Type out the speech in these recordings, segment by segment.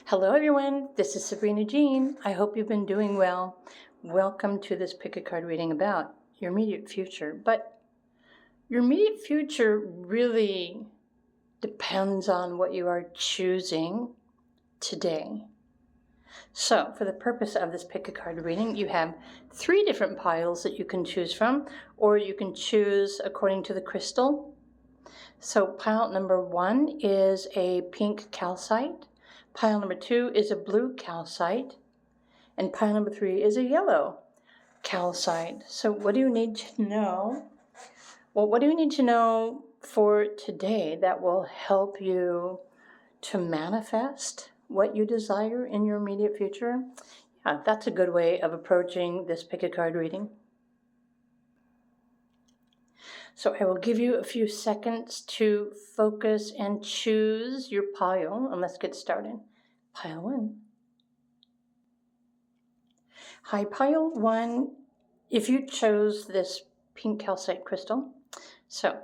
Hello everyone, this is SabrinaJean. I hope you've been doing well. Welcome to this pick a card reading about your immediate future. But your immediate future really depends on what you are choosing today. So for the purpose of this pick a card reading, you have 3 different piles that you can choose from, or you can choose according to the crystal. So pile number 1 is a pink calcite. Pile number 2 is a blue calcite, and pile number 3 is a yellow calcite. So what do you need to know? Well, what do you need to know for today that will help you to manifest what you desire in your immediate future? Yeah, that's a good way of approaching this pick a card reading. So I will give you a few seconds to focus and choose your pile, and let's get started. Pile 1. Hi, pile 1, if you chose this pink calcite crystal, so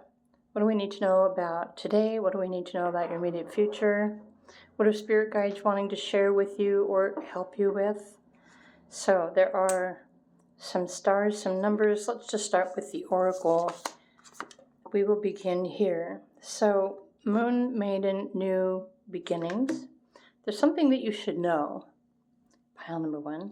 what do we need to know about today? What do we need to know about your immediate future? What are spirit guides wanting to share with you or help you with? So there are some stars, some numbers. Let's just start with the oracle. We will begin here. So Moon Maiden, new beginnings. There's something that you should know. Pile number 1.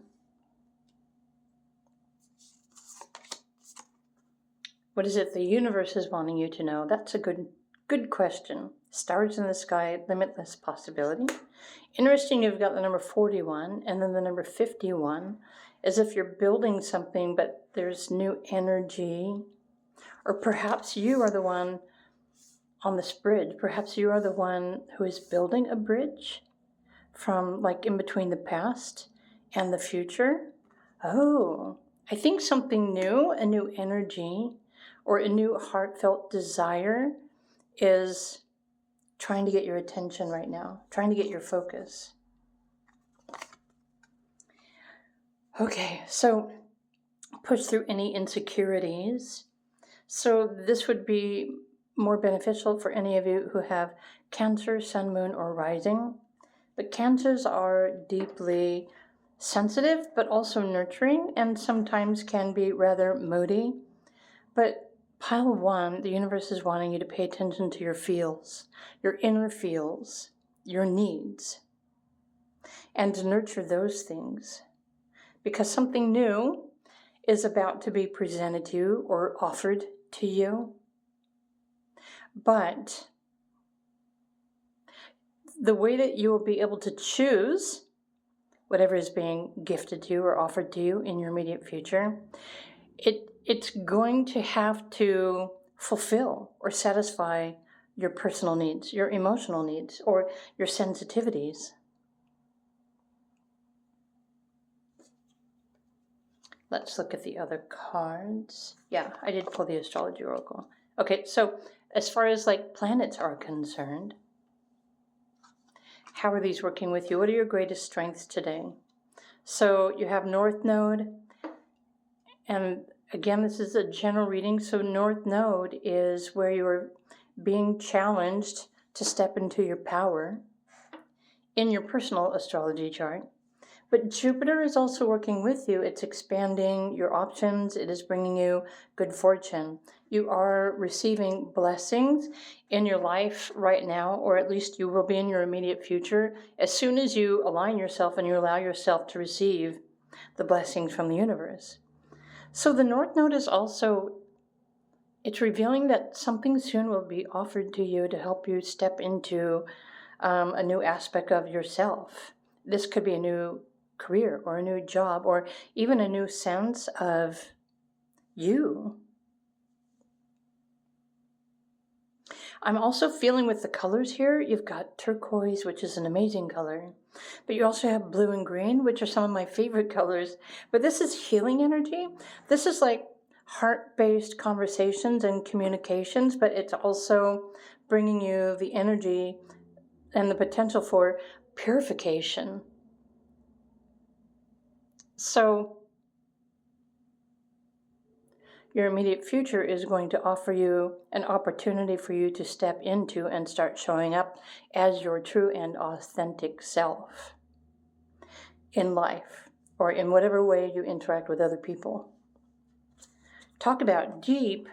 What is it the universe is wanting you to know? That's a good question. Stars in the sky, limitless possibility. Interesting, you've got the number 41 and then the number 51, as if you're building something, but there's new energy. Or perhaps you are the one on this bridge. Perhaps you are the one who is building a bridge from like in between the past and the future. Oh, I think something new, a new energy, or a new heartfelt desire is trying to get your attention right now, trying to get your focus. Okay, so push through any insecurities. So this would be more beneficial for any of you who have Cancer, Sun, Moon, or Rising. But Cancers are deeply sensitive, but also nurturing, and sometimes can be rather moody. But pile 1, the universe is wanting you to pay attention to your feels, your inner feels, your needs, and to nurture those things. Because something new is about to be presented to you or offered to you. But the way that you will be able to choose whatever is being gifted to you or offered to you in your immediate future, it's going to have to fulfill or satisfy your personal needs, your emotional needs, or your sensitivities. Let's look at the other cards. Yeah, I did pull the astrology oracle. Okay, so as far as like planets are concerned, how are these working with you? What are your greatest strengths today? So you have North Node, and again, this is a general reading. So North Node is where you're being challenged to step into your power in your personal astrology chart. But Jupiter is also working with you. It's expanding your options. It is bringing you good fortune. You are receiving blessings in your life right now, or at least you will be in your immediate future, as soon as you align yourself and you allow yourself to receive the blessings from the universe. So the North Node is also, it's revealing that something soon will be offered to you to help you step into a new aspect of yourself. This could be a new career or a new job or even a new sense of you. I'm also feeling with the colors here, you've got turquoise, which is an amazing color, but you also have blue and green, which are some of my favorite colors. But this is healing energy. This is like heart-based conversations and communications, but it's also bringing you the energy and the potential for purification. So your immediate future is going to offer you an opportunity for you to step into and start showing up as your true and authentic self in life or in whatever way you interact with other people. Talk about deep.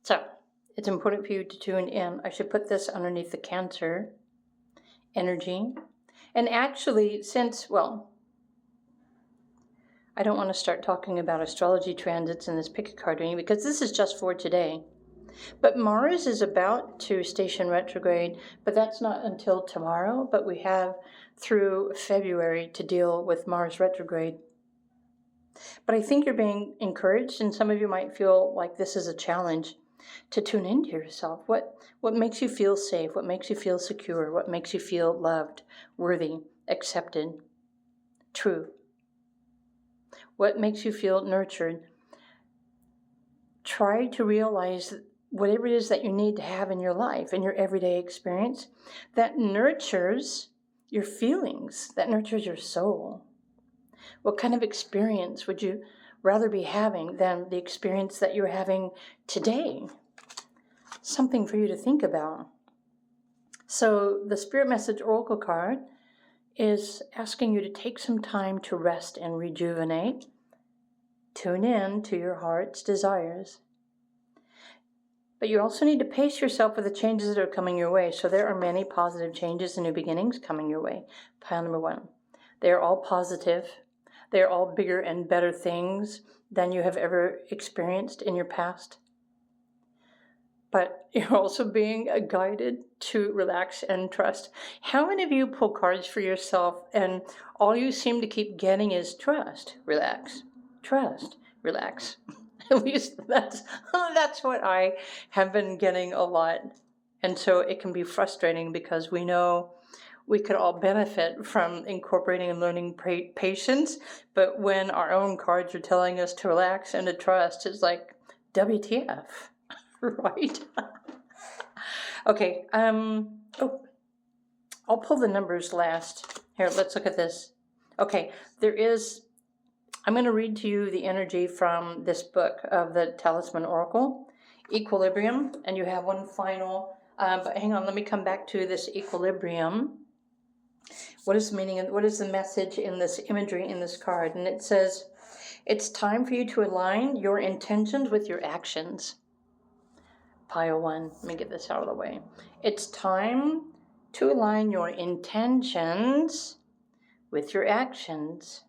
So, it's important for you to tune in. I should put this underneath the Cancer energy. And actually, I don't want to start talking about astrology transits in this pick a card reading because this is just for today. But Mars is about to station retrograde, but that's not until tomorrow. But we have through February to deal with Mars retrograde. But I think you're being encouraged, and some of you might feel like this is a challenge to tune into yourself. What makes you feel safe? What makes you feel secure? What makes you feel loved, worthy, accepted, true? What makes you feel nurtured? Try to realize whatever it is that you need to have in your life, in your everyday experience, that nurtures your feelings, that nurtures your soul. What kind of experience would you rather be having than the experience that you're having today? Something for you to think about. So the Spirit Message Oracle card is asking you to take some time to rest and rejuvenate. Tune in to your heart's desires. But you also need to pace yourself with the changes that are coming your way. So there are many positive changes and new beginnings coming your way. Pile number 1. They are all positive. They are all bigger and better things than you have ever experienced in your past. But you're also being guided to relax and trust. How many of you pull cards for yourself and all you seem to keep getting is trust, relax, trust, relax? At least that's what I have been getting a lot. And so it can be frustrating because we know we could all benefit from incorporating and learning patience. But when our own cards are telling us to relax and to trust, it's like, WTF, right? Okay, I'll pull the numbers last. Here, let's look at this. Okay, I'm going to read to you the energy from this book of the Talisman Oracle, Equilibrium, and you have one final, but hang on, let me come back to this equilibrium. What is the meaning, and what is the message in this imagery in this card? And it says, it's time for you to align your intentions with your actions. Pile 1, let me get this out of the way. It's time to align your intentions with your actions.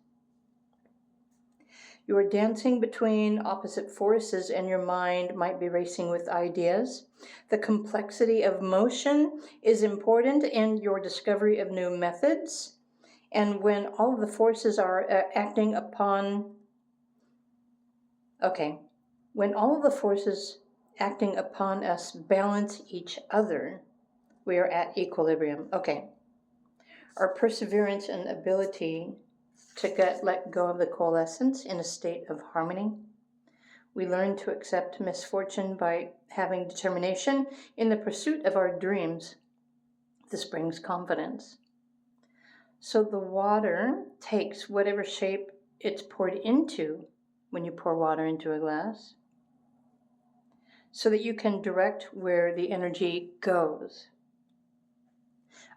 You are dancing between opposite forces and your mind might be racing with ideas. The complexity of motion is important in your discovery of new methods. And when all of the forces are acting upon us balance each other, we are at equilibrium. Okay. Our perseverance and ability to let go of the coalescence in a state of harmony. We learn to accept misfortune by having determination in the pursuit of our dreams. This brings confidence. So the water takes whatever shape it's poured into when you pour water into a glass, so that you can direct where the energy goes.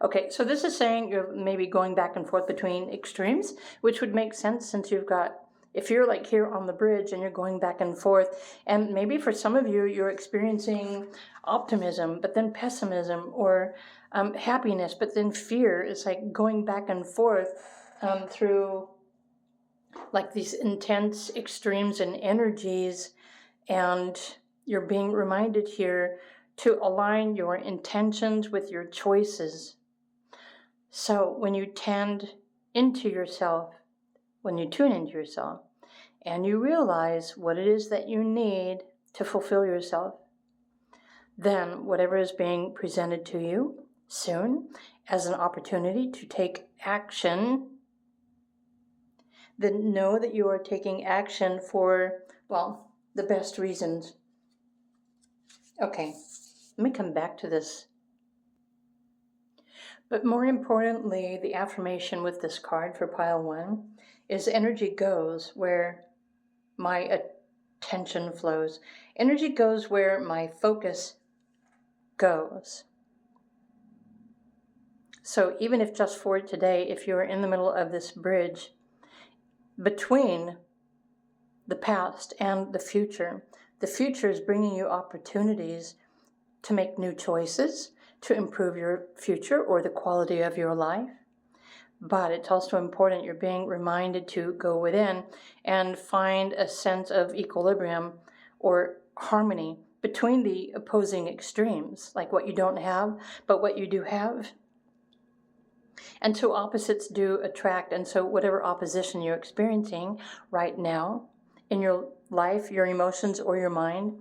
Okay, so this is saying you're maybe going back and forth between extremes, which would make sense since if you're like here on the bridge and you're going back and forth, and maybe for some of you, you're experiencing optimism, but then pessimism, or happiness, but then fear. It's like going back and forth through like these intense extremes and energies, and you're being reminded here to align your intentions with your choices. So when you tune into yourself, and you realize what it is that you need to fulfill yourself, then whatever is being presented to you soon as an opportunity to take action, then know that you are taking action for, the best reasons. Okay, let me come back to this. But more importantly, the affirmation with this card for pile 1 is energy goes where my attention flows. Energy goes where my focus goes. So even if just for today, if you're in the middle of this bridge between the past and the future is bringing you opportunities to make new choices, to improve your future or the quality of your life. But it's also important you're being reminded to go within and find a sense of equilibrium or harmony between the opposing extremes, like what you don't have, but what you do have. And so opposites do attract, and so whatever opposition you're experiencing right now in your life, your emotions, or your mind,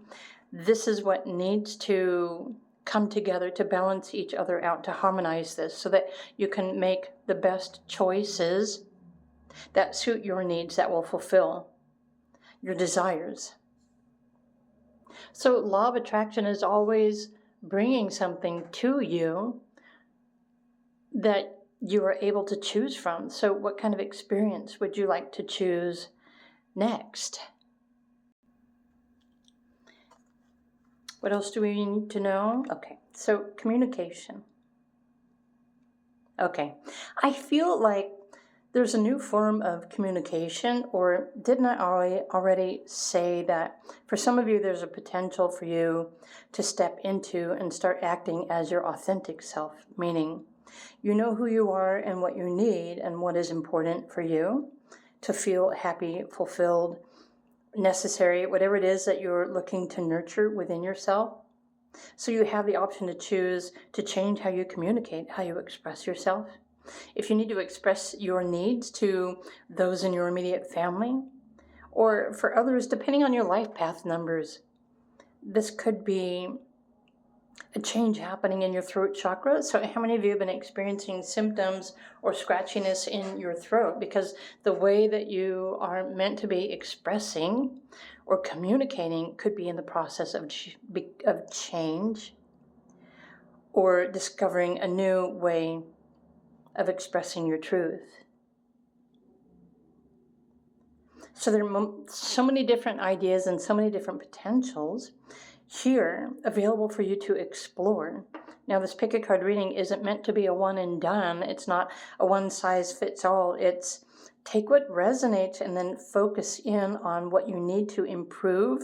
this is what needs to come together to balance each other out, to harmonize this so that you can make the best choices that suit your needs, that will fulfill your desires. So law of attraction is always bringing something to you that you are able to choose from. So what kind of experience would you like to choose next? What else do we need to know? Okay, so communication. Okay, I feel like there's a new form of communication, or didn't I already say that for some of you there's a potential for you to step into and start acting as your authentic self, meaning you know who you are and what you need and what is important for you to feel happy, fulfilled, necessary, whatever it is that you're looking to nurture within yourself. So you have the option to choose to change how you communicate, how you express yourself. If you need to express your needs to those in your immediate family, or for others, depending on your life path numbers, this could be a change happening in your throat chakra. So how many of you have been experiencing symptoms or scratchiness in your throat? Because the way that you are meant to be expressing or communicating could be in the process of change or discovering a new way of expressing your truth. So there are so many different ideas and so many different potentials here available for you to explore. Now, this pick a card reading isn't meant to be a one and done. It's not a one size fits all. It's take what resonates and then focus in on what you need to improve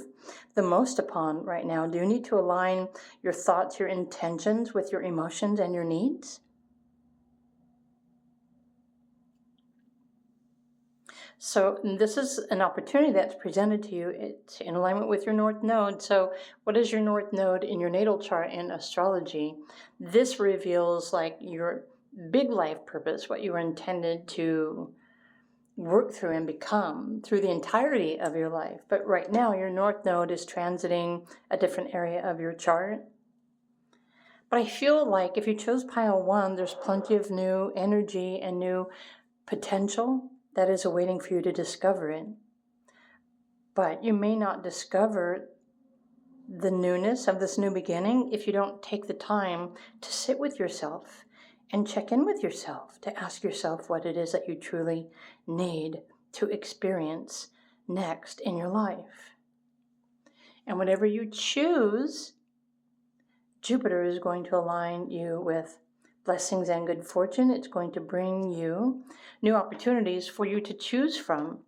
the most upon right now. Do you need to align your thoughts, your intentions with your emotions and your needs? So this is an opportunity that's presented to you. It's in alignment with your North Node. So what is your North Node in your natal chart in astrology? This reveals like your big life purpose, what you were intended to work through and become through the entirety of your life. But right now your North Node is transiting a different area of your chart. But I feel like if you chose pile 1, there's plenty of new energy and new potential that is awaiting for you to discover it. But you may not discover the newness of this new beginning if you don't take the time to sit with yourself and check in with yourself, to ask yourself what it is that you truly need to experience next in your life. And whatever you choose, Jupiter is going to align you with blessings and good fortune. It's going to bring you new opportunities for you to choose from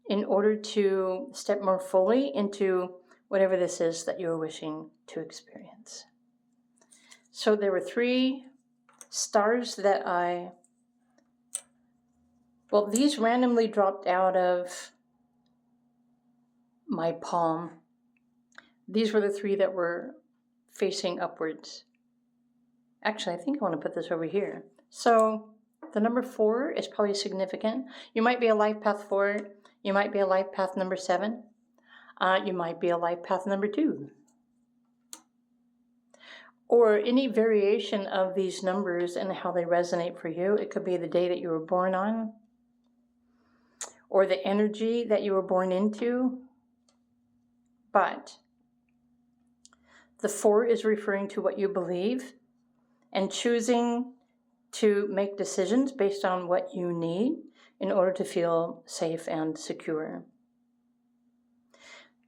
in order to step more fully into whatever this is that you're wishing to experience. So there were 3 stars that these randomly dropped out of my palm. These were the 3 that were facing upwards. Actually, I think I want to put this over here. So the number 4 is probably significant. You might be a life path 4. You might be a life path number 7. You might be a life path number 2. Or any variation of these numbers and how they resonate for you. It could be the day that you were born on, or the energy that you were born into. But the 4 is referring to what you believe and choosing to make decisions based on what you need in order to feel safe and secure.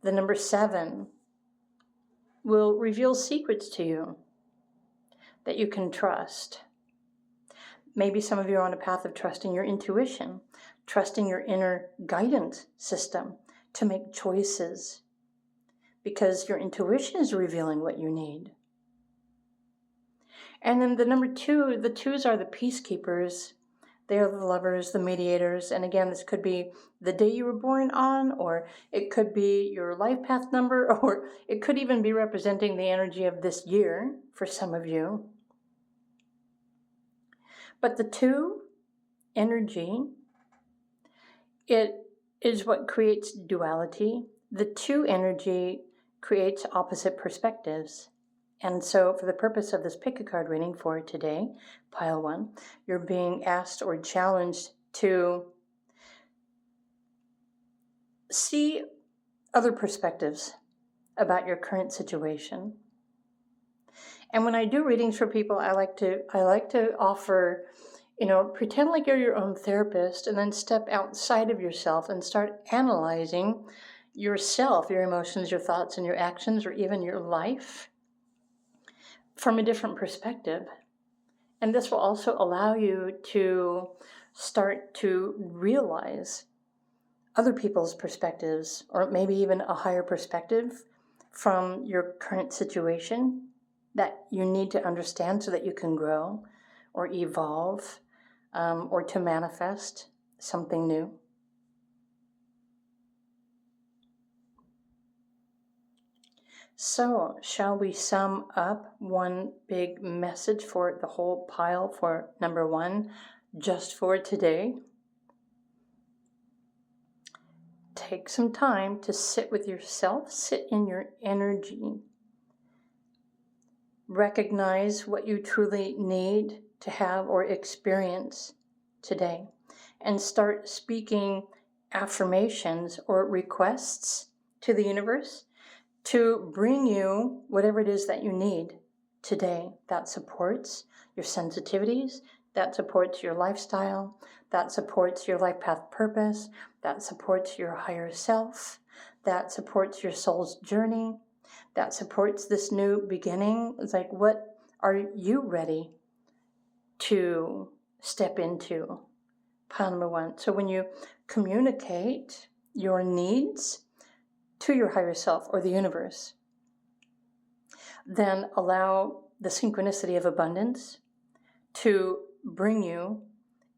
The number 7 will reveal secrets to you that you can trust. Maybe some of you are on a path of trusting your intuition, trusting your inner guidance system to make choices, because your intuition is revealing what you need. And then the number 2, the 2s are the peacekeepers. They are the lovers, the mediators. And again, this could be the day you were born on, or it could be your life path number, or it could even be representing the energy of this year for some of you. But the 2 energy, it is what creates duality. The 2 energy creates opposite perspectives. And so for the purpose of this pick a card reading for today, pile 1, you're being asked or challenged to see other perspectives about your current situation. And when I do readings for people, I like to offer, pretend like you're your own therapist, and then step outside of yourself and start analyzing yourself, your emotions, your thoughts, and your actions, or even your life from a different perspective. And this will also allow you to start to realize other people's perspectives, or maybe even a higher perspective from your current situation that you need to understand so that you can grow or evolve or to manifest something new. So, shall we sum up one big message for the whole pile for number 1, just for today? Take some time to sit with yourself, sit in your energy. Recognize what you truly need to have or experience today, and start speaking affirmations or requests to the universe to bring you whatever it is that you need today that supports your sensitivities, that supports your lifestyle, that supports your life path purpose, that supports your higher self, that supports your soul's journey, that supports this new beginning. It's like, what are you ready to step into? Pile number 1. So when you communicate your needs to your higher self or the universe, then allow the synchronicity of abundance to bring you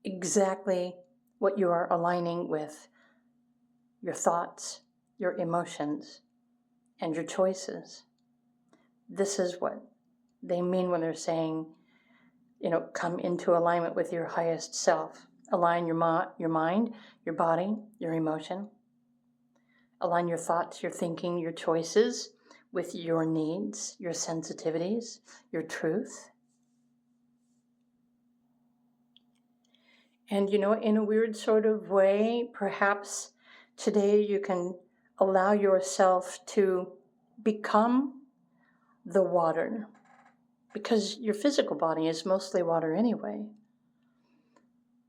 exactly what you are aligning with, your thoughts, your emotions, and your choices. This is what they mean when they're saying, come into alignment with your highest self. Align your mind, your body, your emotion. Align your thoughts, your thinking, your choices with your needs, your sensitivities, your truth. And, in a weird sort of way, perhaps today you can allow yourself to become the water, because your physical body is mostly water anyway.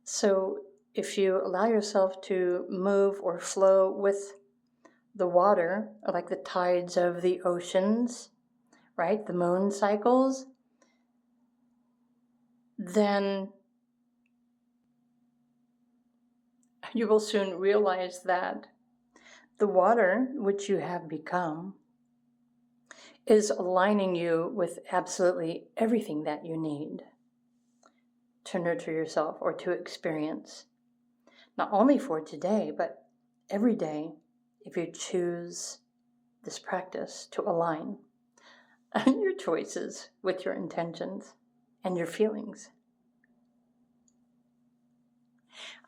So if you allow yourself to move or flow with the water, like the tides of the oceans, right, the moon cycles, then you will soon realize that the water which you have become is aligning you with absolutely everything that you need to nurture yourself or to experience, not only for today, but every day, if you choose this practice to align your choices with your intentions and your feelings.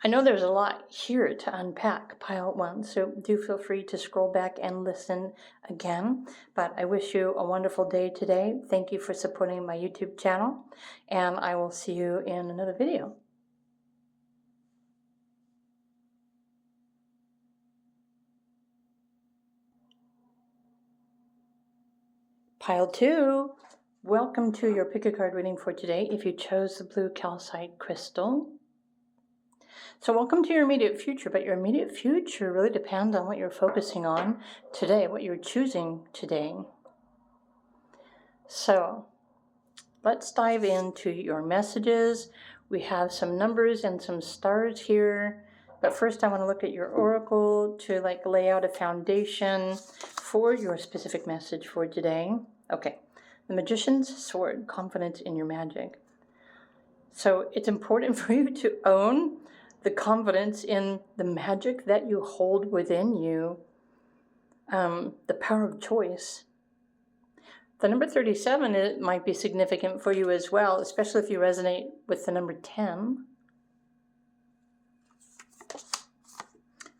I know there's a lot here to unpack, pile 1, so do feel free to scroll back and listen again. But I wish you a wonderful day today. Thank you for supporting my YouTube channel, and I will see you in another video. Pile 2, welcome to your pick a card reading for today. If you chose the blue calcite crystal, So welcome to your immediate future, but your immediate future really depends on what you're focusing on today, what you're choosing today. So let's dive into your messages. We have some numbers and some stars here, but first I want to look at your oracle to lay out a foundation for your specific message for today. Okay, the Magician's Sword, confidence in your magic. So it's important for you to own the confidence in the magic that you hold within you, the power of choice. The number 37, it might be significant for you as well, especially if you resonate with the number 10.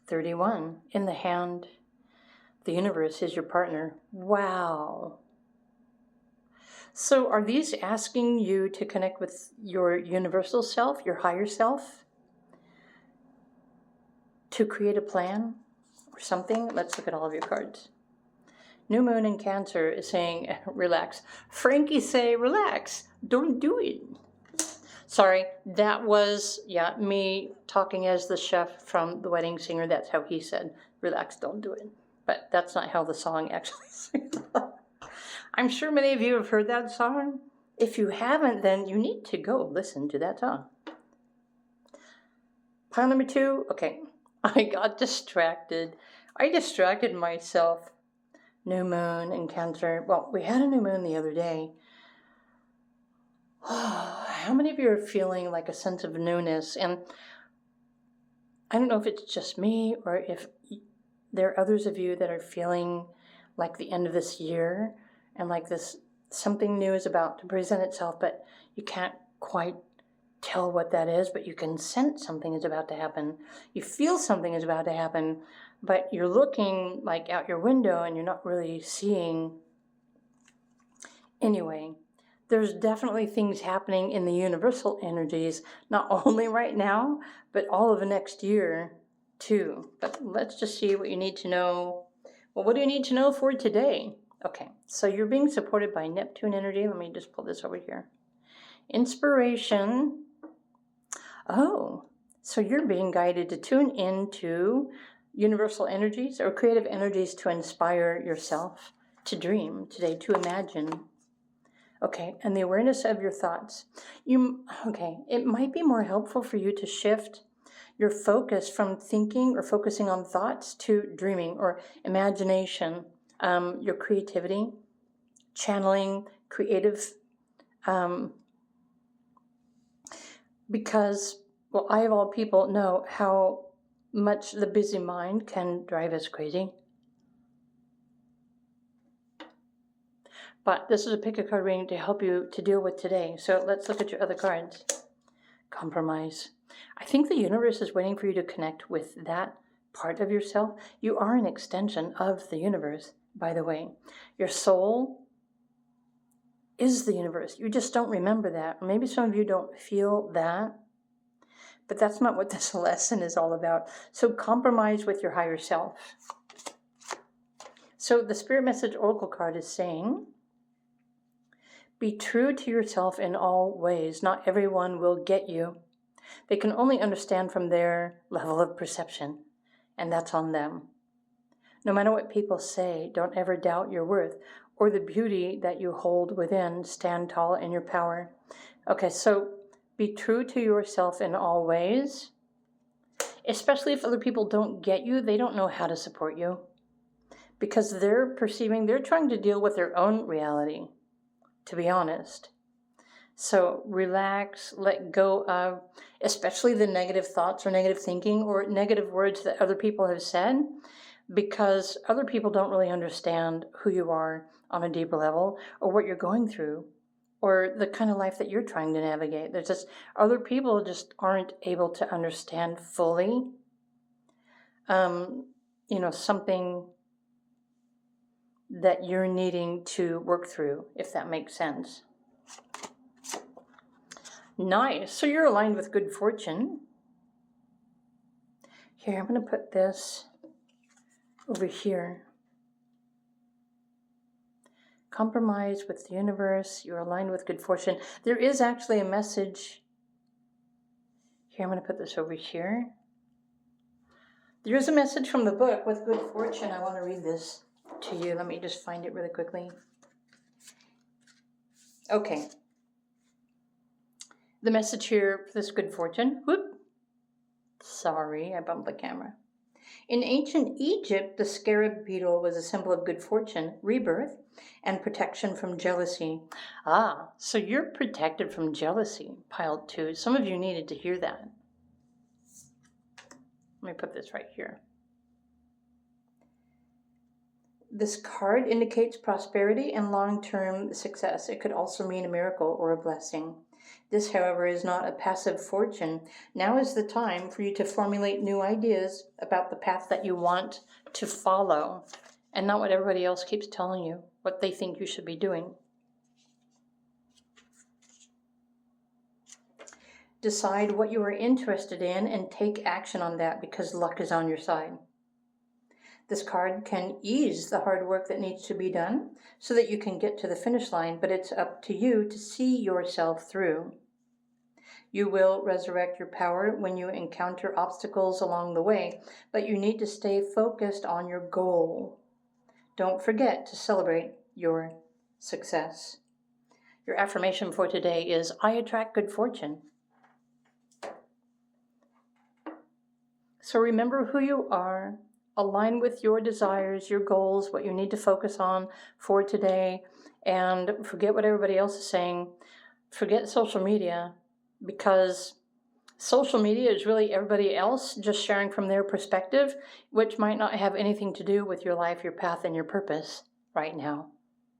31, in the hand, the universe is your partner. Wow. So are these asking you to connect with your universal self, your higher self? To create a plan or something? Let's look at all of your cards. New Moon in Cancer is saying, relax. Frankie say, relax. Don't do it. Sorry, that was, me talking as the chef from The Wedding Singer. That's how he said, relax, don't do it. But that's not how the song actually sings. I'm sure many of you have heard that song. If you haven't, then you need to go listen to that song. Pile number 2, okay. I got distracted. I distracted myself. New Moon in Cancer. Well, we had a new moon the other day. How many of you are feeling like a sense of newness? And I don't know if it's just me or if there are others of you that are feeling like the end of this year and like this something new is about to present itself, but you can't quite tell what that is, but you can sense something is about to happen. You feel something is about to happen, but you're looking like out your window and you're not really seeing. Anyway, there's definitely things happening in the universal energies, not only right now, but all of the next year too. But let's just see what you need to know. Well, what do you need to know for today? Okay, so you're being supported by Neptune energy. Let me just pull this over here. Inspiration. Oh, so you're being guided to tune into universal energies or creative energies to inspire yourself to dream today, to imagine. Okay, and the awareness of your thoughts. It might be more helpful for you to shift your focus from thinking or focusing on thoughts to dreaming or imagination, your creativity, channeling creative, because, well, I of all people know how much the busy mind can drive us crazy. But this is a pick a card reading to help you to deal with today. So let's look at your other cards. Compromise. I think the universe is waiting for you to connect with that part of yourself. You are an extension of the universe, by the way. Your soul is the universe. You just don't remember that. Or maybe some of you don't feel that. But that's not what this lesson is all about. So compromise with your higher self. So the Spirit Message Oracle card is saying, be true to yourself in all ways. Not everyone will get you. They can only understand from their level of perception, and that's on them. No matter what people say, don't ever doubt your worth or the beauty that you hold within. Stand tall in your power. Okay, so be true to yourself in all ways, especially if other people don't get you. They don't know how to support you because they're trying to deal with their own reality, to be honest. So relax, let go of, especially the negative thoughts or negative thinking or negative words that other people have said, because other people don't really understand who you are on a deeper level or what you're going through or the kind of life that you're trying to navigate. There's just other people just aren't able to understand fully, something that you're needing to work through, if that makes sense. Nice. So you're aligned with good fortune. Here, I'm going to put this over here. Compromise with the universe. You're aligned with good fortune. There is actually a message Here, I'm going to put this over here. There's a message from the book, With Good Fortune. I want to read this to you. Let me just find it really quickly. Okay. The message here for this good fortune. Whoop. Sorry, I bumped the camera. In ancient Egypt, the scarab beetle was a symbol of good fortune, rebirth, and protection from jealousy. Ah, so you're protected from jealousy, pile 2. Some of you needed to hear that. Let me put this right here. This card indicates prosperity and long-term success. It could also mean a miracle or a blessing. This, however, is not a passive fortune. Now is the time for you to formulate new ideas about the path that you want to follow, and not what everybody else keeps telling you, what they think you should be doing. Decide what you are interested in and take action on that, because luck is on your side. This card can ease the hard work that needs to be done so that you can get to the finish line, but it's up to you to see yourself through. You will resurrect your power when you encounter obstacles along the way, but you need to stay focused on your goal. Don't forget to celebrate your success. Your affirmation for today is, I attract good fortune. So remember who you are, align with your desires, your goals, what you need to focus on for today, and forget what everybody else is saying. Forget social media, because social media is really everybody else just sharing from their perspective, which might not have anything to do with your life, your path, and your purpose right now.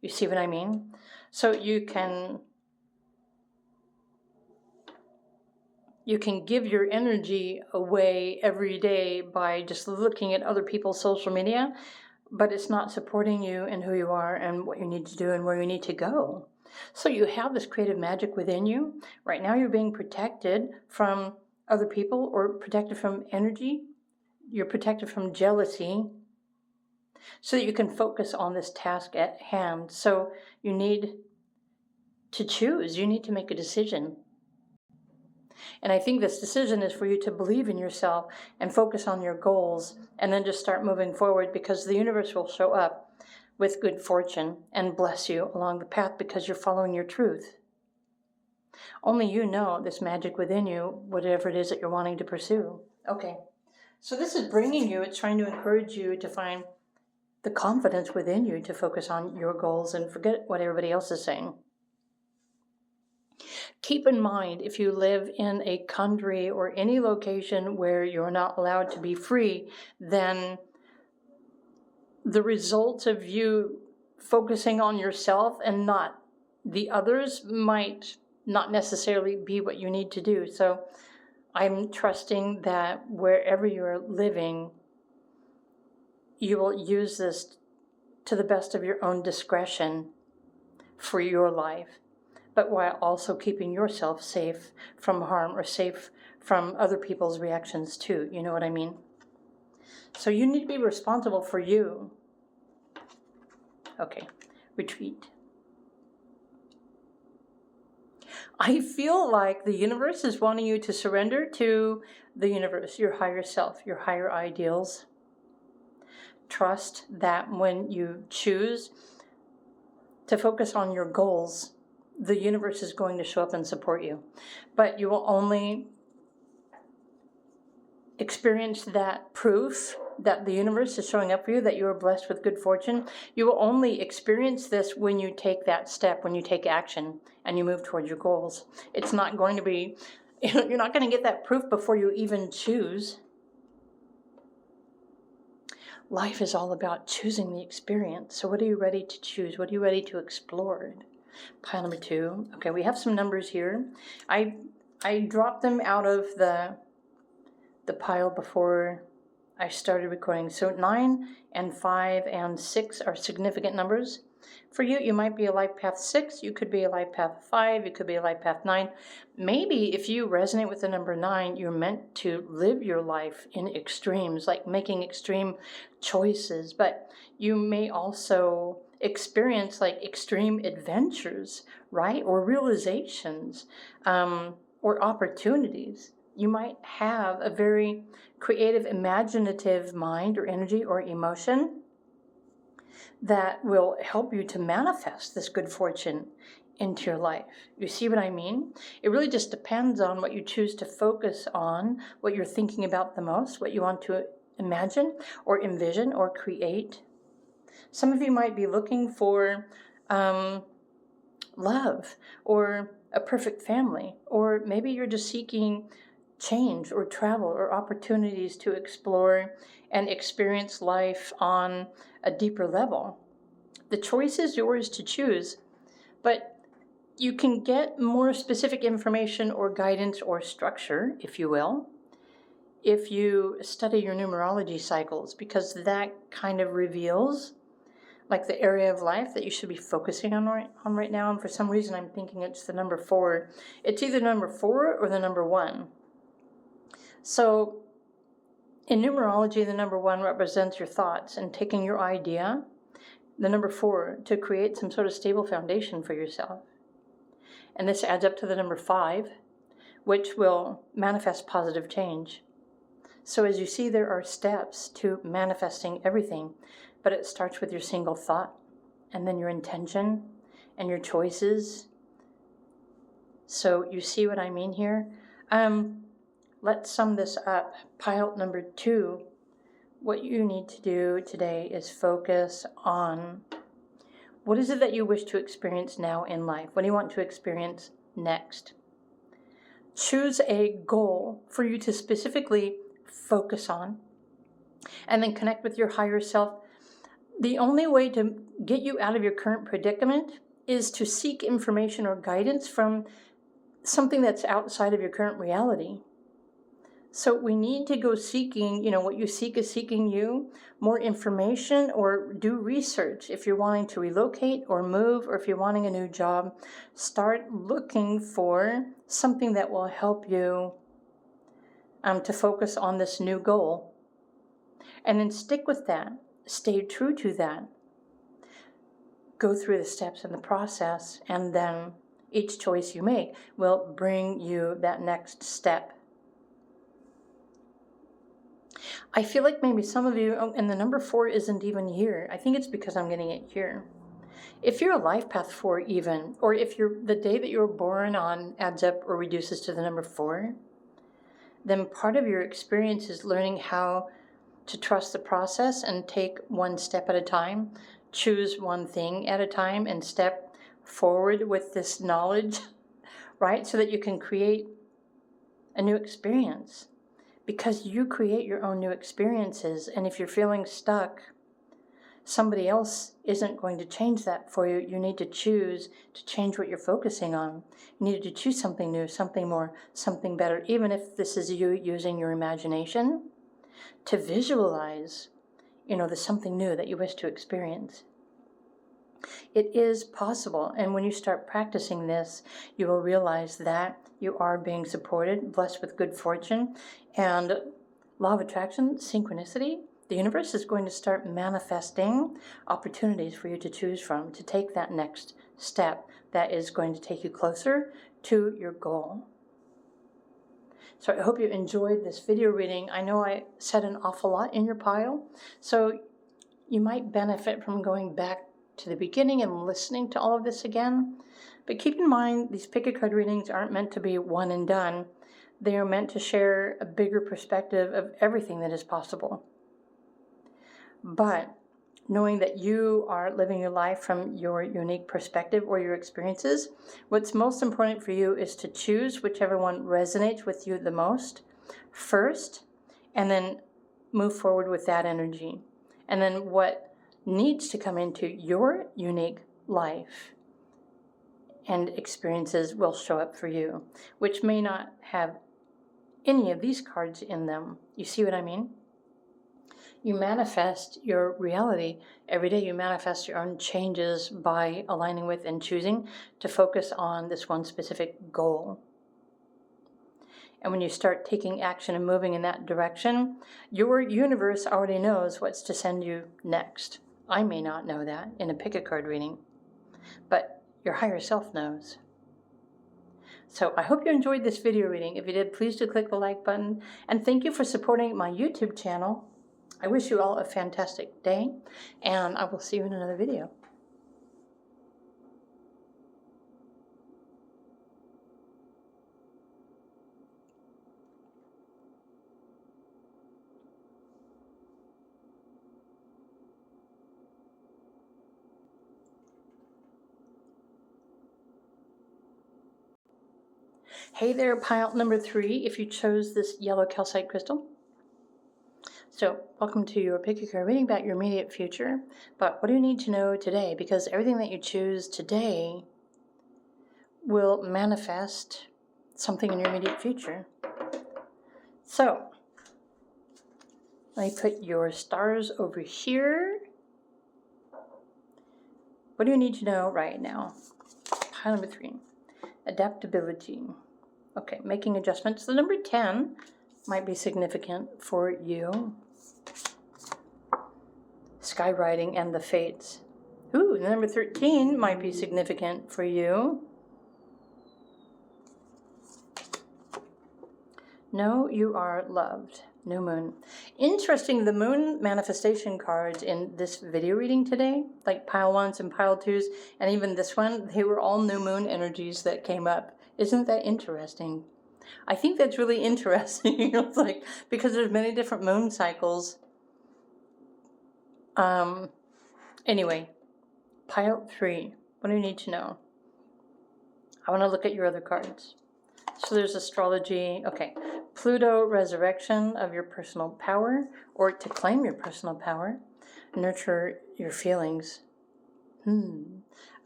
You see what I mean? So you can give your energy away every day by just looking at other people's social media, but it's not supporting you and who you are and what you need to do and where you need to go. So you have this creative magic within you. Right now you're being protected from other people, or protected from energy. You're protected from jealousy, so that you can focus on this task at hand. So you need to choose. You need to make a decision. And I think this decision is for you to believe in yourself and focus on your goals, and then just start moving forward, because the universe will show up with good fortune and bless you along the path, because you're following your truth. Only you know this magic within you, whatever it is that you're wanting to pursue. Okay, so this is bringing you, it's trying to encourage you to find the confidence within you to focus on your goals and forget what everybody else is saying. Keep in mind, if you live in a country or any location where you're not allowed to be free, then the results of you focusing on yourself and not the others might not necessarily be what you need to do. So I'm trusting that wherever you're living, you will use this to the best of your own discretion for your life, but while also keeping yourself safe from harm, or safe from other people's reactions too. You know what I mean? So you need to be responsible for you. Okay, retreat. I feel like the universe is wanting you to surrender to the universe, your higher self, your higher ideals. Trust that when you choose to focus on your goals, the universe is going to show up and support you. But you will only experience that proof that the universe is showing up for you, that you are blessed with good fortune. You will only experience this when you take that step, when you take action and you move towards your goals. It's not going to be, you're not going to get that proof before you even choose. Life is all about choosing the experience. So what are you ready to choose? What are you ready to explore? Pile number 2. Okay, we have some numbers here. I dropped them out of the pile before I started recording. So 9 and 5 and 6 are significant numbers. For you, you might be a life path 6, you could be a life path 5, you could be a life path 9. Maybe if you resonate with the number 9, you're meant to live your life in extremes, like making extreme choices, but you may also experience like extreme adventures, right? Or realizations, or opportunities. You might have a very creative, imaginative mind or energy or emotion that will help you to manifest this good fortune into your life. You see what I mean? It really just depends on what you choose to focus on, what you're thinking about the most, what you want to imagine or envision or create. Some of you might be looking for love or a perfect family, or maybe you're just seeking change or travel or opportunities to explore and experience life on a deeper level. The choice is yours to choose, but you can get more specific information or guidance or structure, if you will, if you study your numerology cycles, because that kind of reveals like the area of life that you should be focusing on right now. And for some reason, I'm thinking it's the number 4. It's either number 4 or the number 1. So in numerology, the number 1 represents your thoughts and taking your idea, the number 4 to create some sort of stable foundation for yourself. And this adds up to the number 5, which will manifest positive change. So as you see, there are steps to manifesting everything, but it starts with your single thought, and then your intention, and your choices. So you see what I mean here? Let's sum this up. Pile number 2, what you need to do today is focus on what is it that you wish to experience now in life? What do you want to experience next? Choose a goal for you to specifically focus on, and then connect with your higher self. The only way to get you out of your current predicament is to seek information or guidance from something that's outside of your current reality. So we need to go seeking, what you seek is seeking you, more information, or do research. If you're wanting to relocate or move, or if you're wanting a new job, start looking for something that will help you to focus on this new goal. And then stick with that. Stay true to that. Go through the steps in the process, and then each choice you make will bring you that next step. I feel like maybe some of you, and the number 4 isn't even here. I think it's because I'm getting it here. If you're a life path 4 even, or if the day that you were born on adds up or reduces to the number 4, then part of your experience is learning how to trust the process and take one step at a time, choose one thing at a time, and step forward with this knowledge, right? So that you can create a new experience, because you create your own new experiences. And if you're feeling stuck, somebody else isn't going to change that for you. You need to choose to change what you're focusing on. You need to choose something new, something more, something better, even if this is you using your imagination to visualize, the something new that you wish to experience. It is possible, and when you start practicing this, you will realize that you are being supported, blessed with good fortune, and law of attraction, synchronicity. The universe is going to start manifesting opportunities for you to choose from, to take that next step that is going to take you closer to your goal. So I hope you enjoyed this video reading. I know I said an awful lot in your pile, so you might benefit from going back to the beginning and listening to all of this again. But keep in mind, these pick a card readings aren't meant to be one and done. They are meant to share a bigger perspective of everything that is possible. But knowing that you are living your life from your unique perspective or your experiences, what's most important for you is to choose whichever one resonates with you the most first, and then move forward with that energy. And then what needs to come into your unique life and experiences will show up for you, which may not have any of these cards in them. You see what I mean? You manifest your reality every day. You manifest your own changes by aligning with and choosing to focus on this one specific goal. And when you start taking action and moving in that direction, your universe already knows what's to send you next. I may not know that in a pick a card reading, but your higher self knows. So I hope you enjoyed this video reading. If you did, please do click the like button. And thank you for supporting my YouTube channel. I wish you all a fantastic day, and I will see you in another video. Hey there, pile number 3, if you chose this yellow calcite crystal. So, welcome to your pick a card reading about your immediate future. But what do you need to know today? Because everything that you choose today will manifest something in your immediate future. So, let me put your stars over here. What do you need to know right now? Pile number 3, adaptability. Okay, making adjustments. The number 10 might be significant for you. Skywriting and the fates. Ooh, the number 13 might be significant for you. Know you are loved. New moon. Interesting, the moon manifestation cards in this video reading today, like pile 1s and pile 2s, and even this one, they were all new moon energies that came up. Isn't that interesting? I think that's really interesting. It's like, because there's many different moon cycles. Anyway, pile 3. What do you need to know? I want to look at your other cards. So there's astrology. Okay, Pluto, resurrection of your personal power, or to claim your personal power. Nurture your feelings.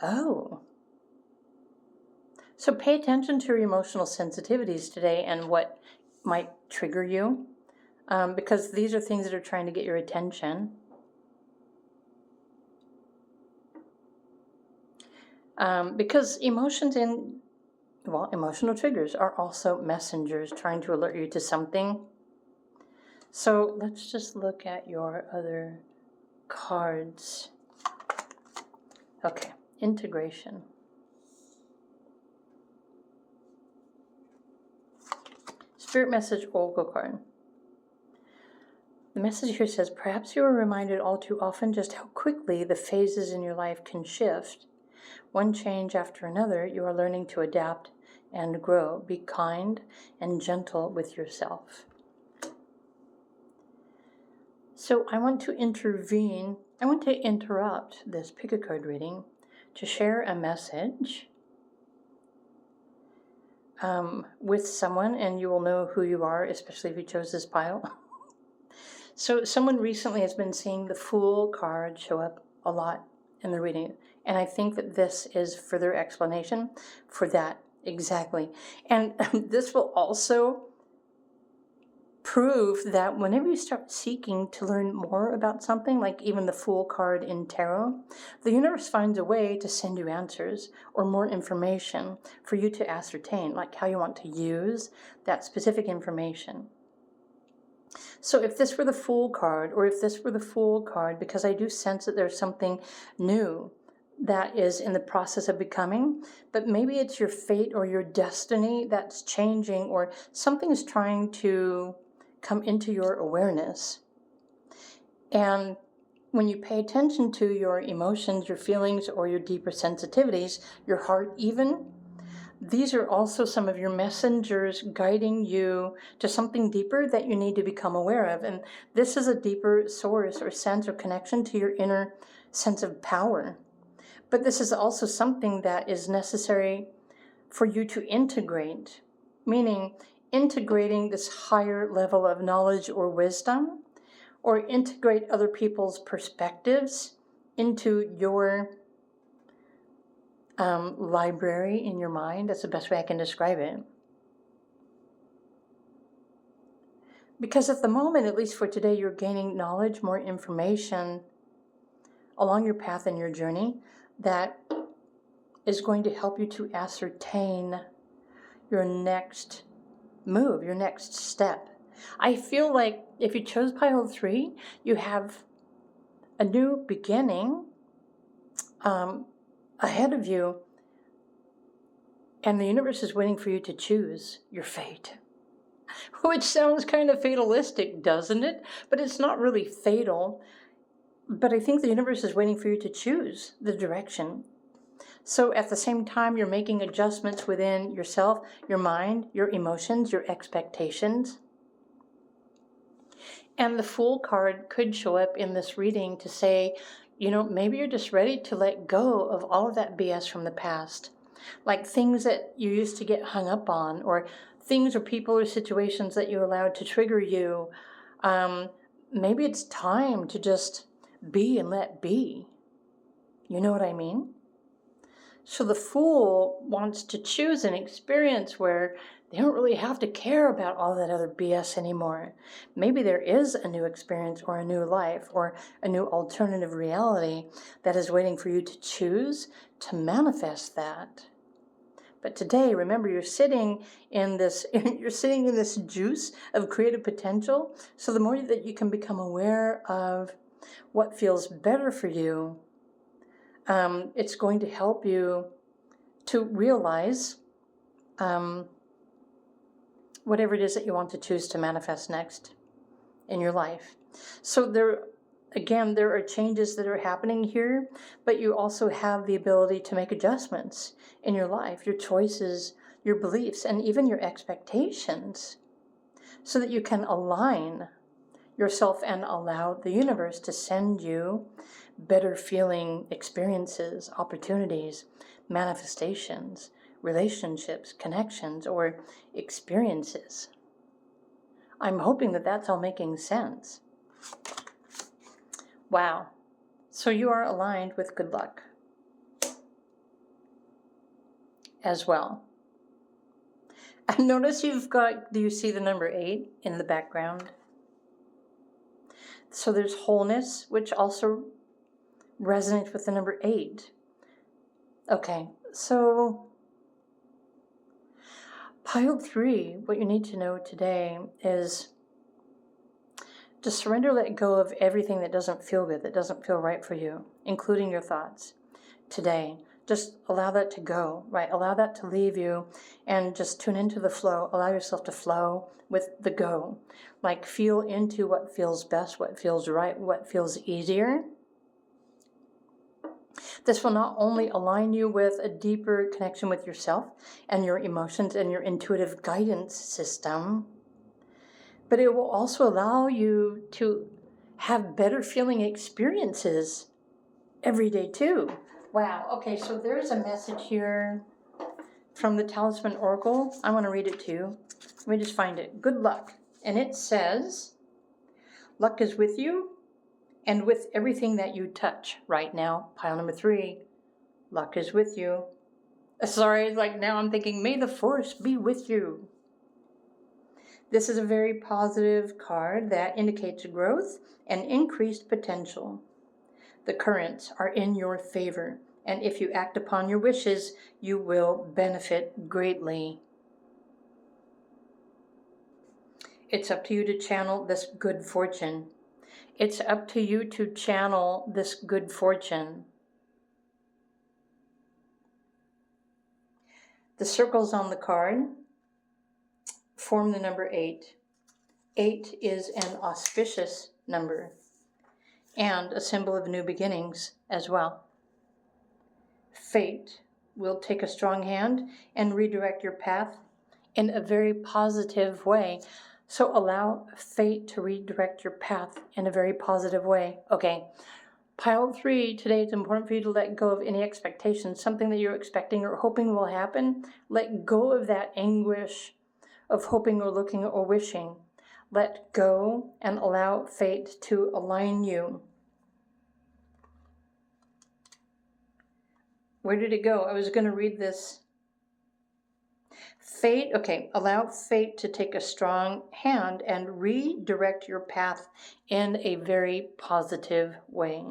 Oh. So pay attention to your emotional sensitivities today and what might trigger you, because these are things that are trying to get your attention. Because emotional triggers are also messengers trying to alert you to something. So let's just look at your other cards. Okay, integration. Spirit message oracle card. The message here says, perhaps you are reminded all too often just how quickly the phases in your life can shift. One change after another, you are learning to adapt and grow. Be kind and gentle with yourself. So I want to intervene. I want to interrupt this pick a card reading to share a message with someone, and you will know who you are, especially if you chose this pile. So someone recently has been seeing the Fool card show up a lot in the reading, and I think that this is further explanation for that exactly. And this will also prove that whenever you start seeking to learn more about something, like even the Fool card in tarot, the universe finds a way to send you answers or more information for you to ascertain, like how you want to use that specific information. So if this were the Fool card, or if this were the Fool card, because I do sense that there's something new that is in the process of becoming, but maybe it's your fate or your destiny that's changing, or something is trying to come into your awareness. And when you pay attention to your emotions, your feelings, or your deeper sensitivities, your heart even, these are also some of your messengers guiding you to something deeper that you need to become aware of. And this is a deeper source or sense or connection to your inner sense of power. But this is also something that is necessary for you to integrate, meaning integrating this higher level of knowledge or wisdom, or integrate other people's perspectives into your library in your mind. That's the best way I can describe it. Because at the moment, at least for today, you're gaining knowledge, more information along your path and your journey that is going to help you to ascertain your next move, your next step. I feel like if you chose pile 3, you have a new beginning ahead of you And the universe is waiting for you to choose your fate. Which sounds kind of fatalistic, doesn't it? But it's not really fatal. But I think the universe is waiting for you to choose the direction. So at the same time, you're making adjustments within yourself, your mind, your emotions, your expectations. And the Fool card could show up in this reading to say, maybe you're just ready to let go of all of that BS from the past. Like things that you used to get hung up on, or things or people or situations that you allowed to trigger you. Maybe it's time to just be and let be. You know what I mean? So the Fool wants to choose an experience where they don't really have to care about all that other BS anymore. Maybe there is a new experience or a new life or a new alternative reality that is waiting for you to choose to manifest that. But today, remember, you're sitting in this juice of creative potential. So the more that you can become aware of what feels better for you, it's going to help you to realize whatever it is that you want to choose to manifest next in your life. So there are changes that are happening here, but you also have the ability to make adjustments in your life, your choices, your beliefs, and even your expectations, so that you can align yourself and allow the universe to send you better feeling experiences, opportunities, manifestations, relationships, connections, or experiences. I'm hoping that that's all making sense. Wow. So you are aligned with good luck as well. And notice do you see the number 8 in the background? So there's wholeness, which also resonates with the number 8. Okay, so pile 3, what you need to know today is to surrender, let go of everything that doesn't feel good, that doesn't feel right for you, including your thoughts today. Just allow that to go, right? Allow that to leave you and just tune into the flow. Allow yourself to flow with the go. Like feel into what feels best, what feels right, what feels easier. This will not only align you with a deeper connection with yourself and your emotions and your intuitive guidance system, but it will also allow you to have better feeling experiences every day too. Wow. Okay, so there's a message here from the Talisman Oracle. I want to read it to you. Let me just find it. Good luck. And it says, luck is with you and with everything that you touch right now. Pile number 3, luck is with you. Sorry, like now I'm thinking, may the force be with you. This is a very positive card that indicates growth and increased potential. The currents are in your favor, and if you act upon your wishes, you will benefit greatly. It's up to you to channel this good fortune. It's up to you to channel this good fortune. The circles on the card form the number 8. 8 is an auspicious number and a symbol of new beginnings as well. Fate will take a strong hand and redirect your path in a very positive way. So allow fate to redirect your path in a very positive way. Okay, pile 3, today it's important for you to let go of any expectations, something that you're expecting or hoping will happen. Let go of that anguish of hoping or looking or wishing. Let go and allow fate to align you. Where did it go? I was going to read this. Fate, okay, allow fate to take a strong hand and redirect your path in a very positive way.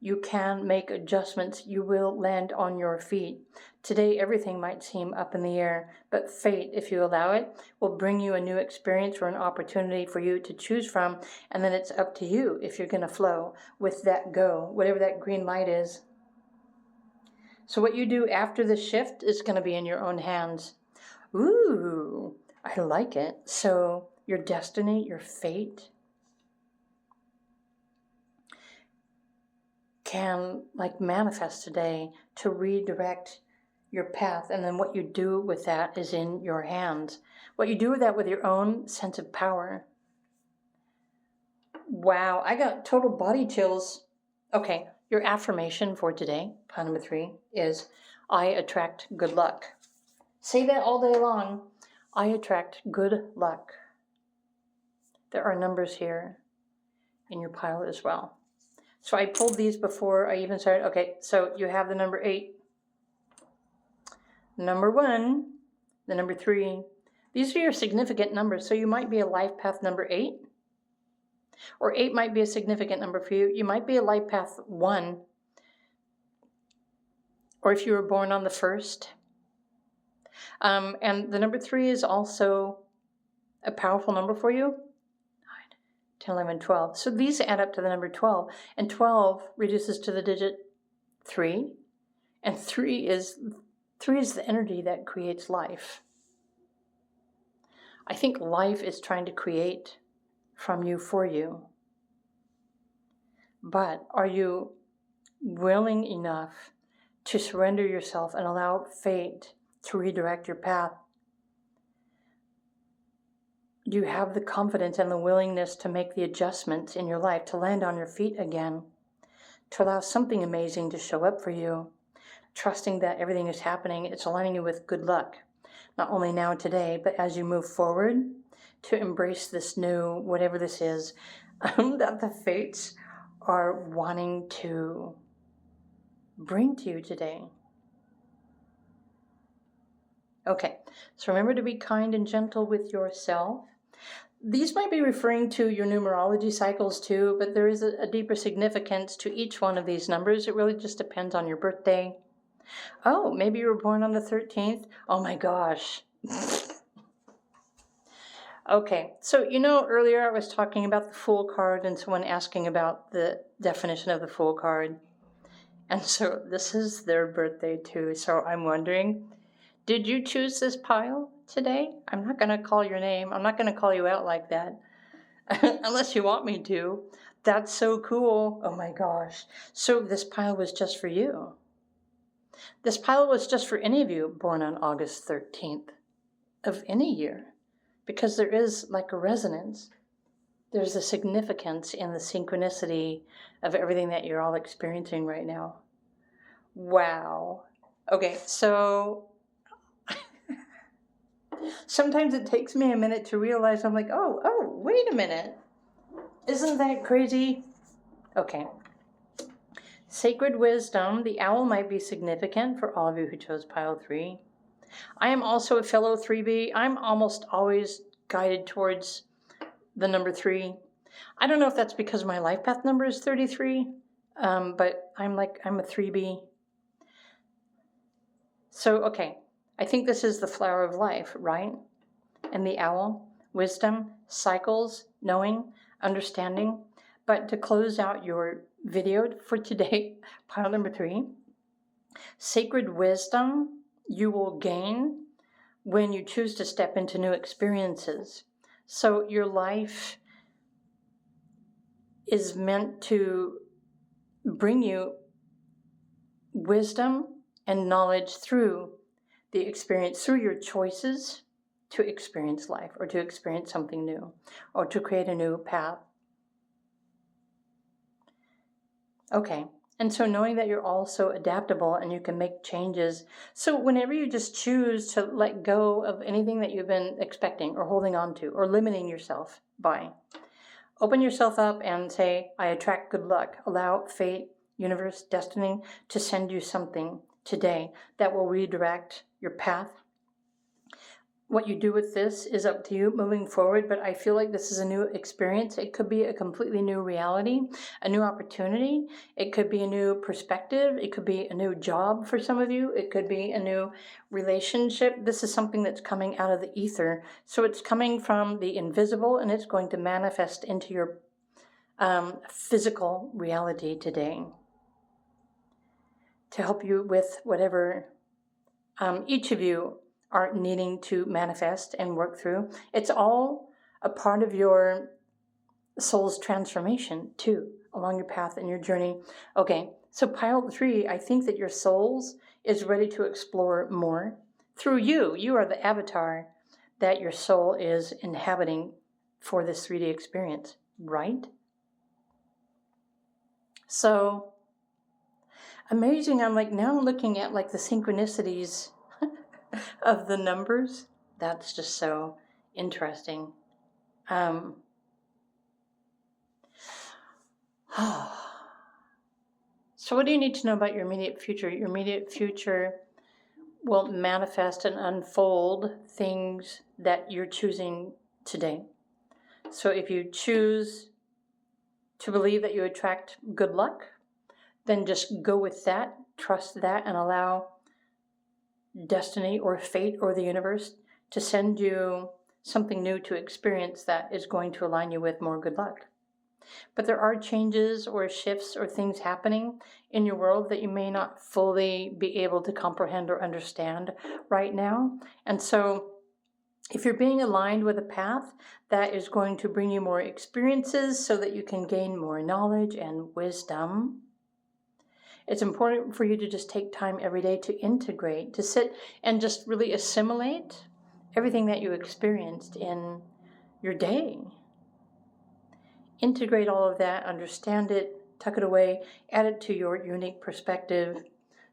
You can make adjustments. You will land on your feet. Today, everything might seem up in the air, but fate, if you allow it, will bring you a new experience or an opportunity for you to choose from, and then it's up to you if you're going to flow with that go, whatever that green light is. So what you do after the shift is going to be in your own hands. Ooh, I like it. So your destiny, your fate can like manifest today to redirect your path. And then what you do with that is in your hands. What you do with that with your own sense of power. Wow, I got total body chills. Okay, your affirmation for today, pile number 3, is I attract good luck. Say that all day long. I attract good luck. There are numbers here in your pile as well. So I pulled these before I even started. Okay, so you have the number 8, number 1, the number 3. These are your significant numbers. So you might be a life path number 8, or 8 might be a significant number for you. You might be a life path 1, or if you were born on the 1st. And the number 3 is also a powerful number for you. 9, 10, 11, 12. So these add up to the number 12. And 12 reduces to the digit 3. And 3 is the energy that creates life. I think life is trying to create from you for you. But are you willing enough to surrender yourself and allow fate to redirect your path? Do you have the confidence and the willingness to make the adjustments in your life, to land on your feet again, to allow something amazing to show up for you, trusting that everything is happening, it's aligning you with good luck, not only now today, but as you move forward to embrace this new, whatever this is, that the fates are wanting to bring to you today. Okay, so remember to be kind and gentle with yourself. These might be referring to your numerology cycles too, but there is a deeper significance to each one of these numbers. It really just depends on your birthday. Oh, maybe you were born on the 13th. Oh my gosh. Okay, so earlier I was talking about the Fool card and someone asking about the definition of the Fool card. And so this is their birthday too. So I'm wondering, did you choose this pile today? I'm not going to call your name. I'm not going to call you out like that. Unless you want me to. That's so cool. Oh my gosh. So this pile was just for you. This pile was just for any of you born on August 13th of any year. Because there is like a resonance. There's a significance in the synchronicity of everything that you're all experiencing right now. Wow. Okay, so sometimes it takes me a minute to realize, I'm like, oh, wait a minute. Isn't that crazy? Okay. Sacred wisdom, the owl might be significant for all of you who chose pile 3. I am also a fellow 3B. I'm almost always guided towards the number 3. I don't know if that's because my life path number is 33, but I'm a 3B. So, okay, I think this is the flower of life, right? And the owl, wisdom, cycles, knowing, understanding. But to close out your video for today, pile number 3, sacred wisdom you will gain when you choose to step into new experiences. So your life is meant to bring you wisdom and knowledge through the experience, through your choices to experience life or to experience something new or to create a new path. Okay. And so knowing that you're also adaptable and you can make changes. So whenever you just choose to let go of anything that you've been expecting or holding on to or limiting yourself by, open yourself up and say, I attract good luck. Allow fate, universe, destiny to send you something today that will redirect your path. What you do with this is up to you moving forward, but I feel like this is a new experience. It could be a completely new reality, a new opportunity. It could be a new perspective. It could be a new job for some of you. It could be a new relationship. This is something that's coming out of the ether. So it's coming from the invisible and it's going to manifest into your physical reality today. to help you with whatever each of you are needing to manifest and work through. It's all a part of your soul's transformation too, along your path and your journey. Okay, so pile 3, I think that your souls is ready to explore more through you. You are the avatar that your soul is inhabiting for this 3D experience, right? So amazing. I'm like now looking at like the synchronicities of the numbers. That's just so interesting. So what do you need to know about your immediate future? Your immediate future will manifest and unfold things that you're choosing today. So if you choose to believe that you attract good luck, then just go with that, trust that, and allow destiny or fate or the universe to send you something new to experience that is going to align you with more good luck. But there are changes or shifts or things happening in your world that you may not fully be able to comprehend or understand right now. And so if you're being aligned with a path that is going to bring you more experiences so that you can gain more knowledge and wisdom, it's important for you to just take time every day to integrate, to sit and just really assimilate everything that you experienced in your day. Integrate all of that, understand it, tuck it away, add it to your unique perspective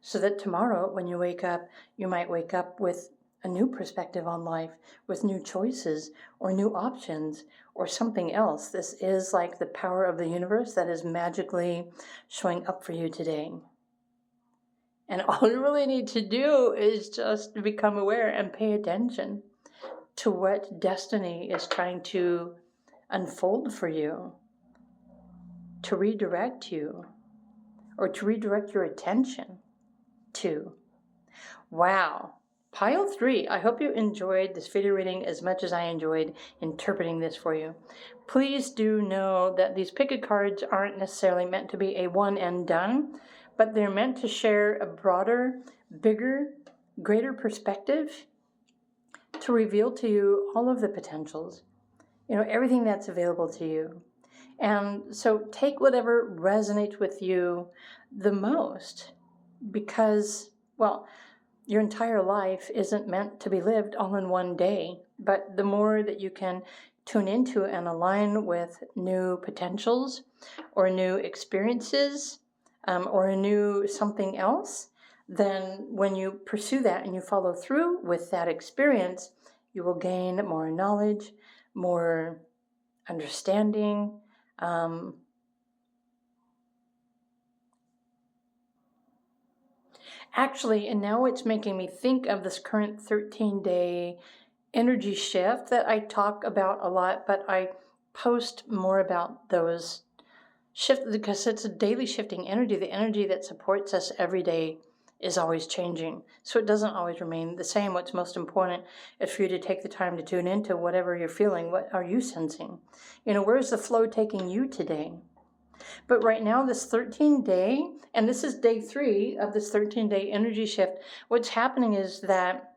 so that tomorrow when you wake up, you might wake up with a new perspective on life, with new choices or new options or something else. This is like the power of the universe that is magically showing up for you today. And all you really need to do is just become aware and pay attention to what destiny is trying to unfold for you, to redirect you, or to redirect your attention to. Wow. Pile 3, I hope you enjoyed this video reading as much as I enjoyed interpreting this for you. Please do know that these picket cards aren't necessarily meant to be a one and done, but they're meant to share a broader, bigger, greater perspective to reveal to you all of the potentials, everything that's available to you. And so take whatever resonates with you the most, because, well, your entire life isn't meant to be lived all in one day. But the more that you can tune into and align with new potentials or new experiences or a new something else, then when you pursue that and you follow through with that experience, you will gain more knowledge, more understanding, actually, and now it's making me think of this current 13-day energy shift that I talk about a lot, but I post more about those shifts because it's a daily shifting energy. The energy that supports us every day is always changing, so it doesn't always remain the same. What's most important is for you to take the time to tune into whatever you're feeling. What are you sensing? Where's the flow taking you today? But right now, this 13-day, and this is day 3 of this 13-day energy shift, what's happening is that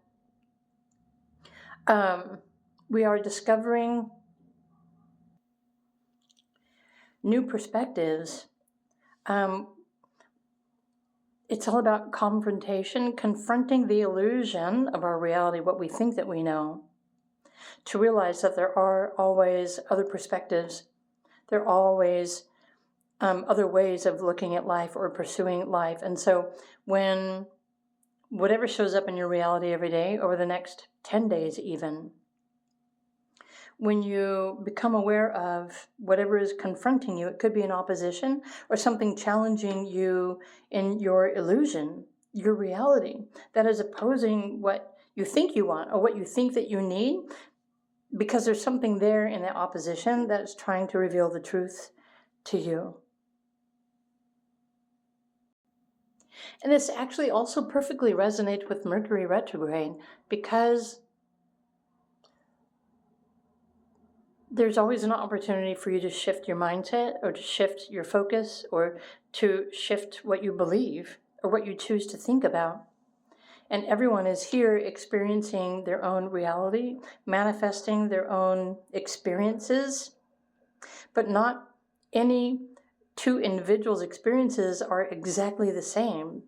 we are discovering new perspectives. It's all about confrontation, confronting the illusion of our reality, what we think that we know, to realize that there are always other perspectives. There are always other ways of looking at life or pursuing life. And so when whatever shows up in your reality every day, over the next 10 days even, when you become aware of whatever is confronting you, it could be an opposition or something challenging you in your illusion, your reality, that is opposing what you think you want or what you think that you need, because there's something there in that opposition that is trying to reveal the truth to you. And this actually also perfectly resonates with Mercury retrograde, because there's always an opportunity for you to shift your mindset or to shift your focus or to shift what you believe or what you choose to think about. And everyone is here experiencing their own reality, manifesting their own experiences, but not any two individuals' experiences are exactly the same.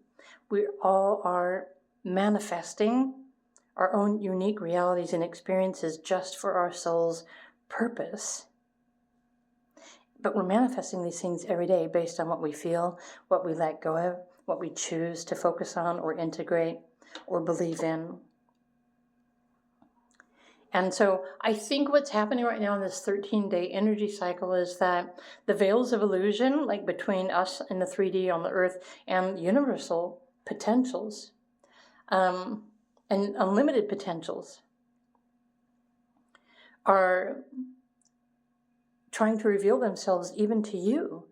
We all are manifesting our own unique realities and experiences just for our soul's purpose. But we're manifesting these things every day based on what we feel, what we let go of, what we choose to focus on or integrate or believe in. And so I think what's happening right now in this 13-day energy cycle is that the veils of illusion, like between us and the 3D on the earth and universal potentials, and unlimited potentials, are trying to reveal themselves even to you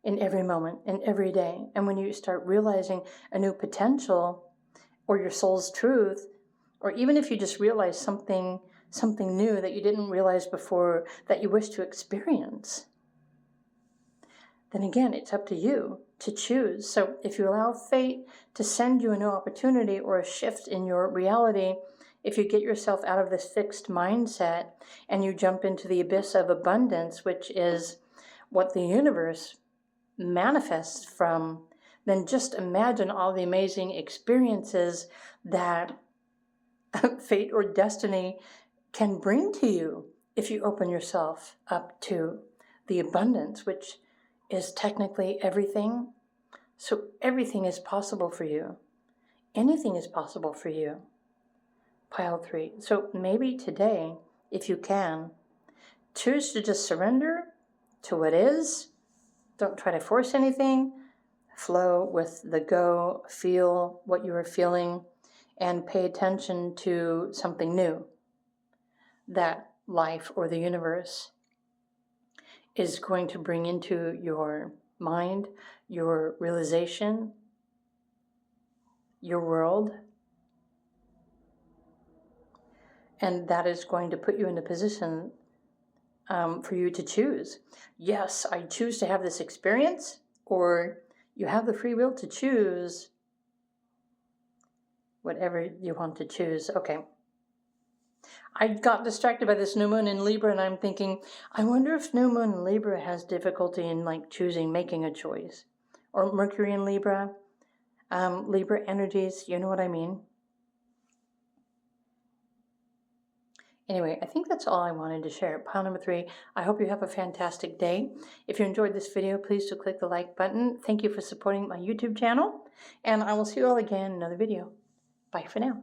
in every moment, in every day. And when you start realizing a new potential or your soul's truth, or even if you just realize something new that you didn't realize before that you wish to experience, then again, it's up to you to choose. So if you allow fate to send you a new opportunity or a shift in your reality, if you get yourself out of this fixed mindset and you jump into the abyss of abundance, which is what the universe manifests from, then just imagine all the amazing experiences that fate or destiny can bring to you if you open yourself up to the abundance, which is technically everything. So everything is possible for you. Anything is possible for you. Pile 3. So maybe today, if you can, choose to just surrender to what is. Don't try to force anything. Flow with the go, feel what you are feeling, and pay attention to something new that life or the universe is going to bring into your mind, your realization, your world. And that is going to put you in a position for you to choose. Yes, I choose to have this experience, or you have the free will to choose whatever you want to choose. Okay. I got distracted by this new moon in Libra, and I'm thinking, I wonder if new moon in Libra has difficulty in choosing, making a choice. Or Mercury in Libra, Libra energies, you know what I mean? Anyway, I think that's all I wanted to share. Pile number 3, I hope you have a fantastic day. If you enjoyed this video, please do click the like button. Thank you for supporting my YouTube channel, and I will see you all again in another video. Bye for now.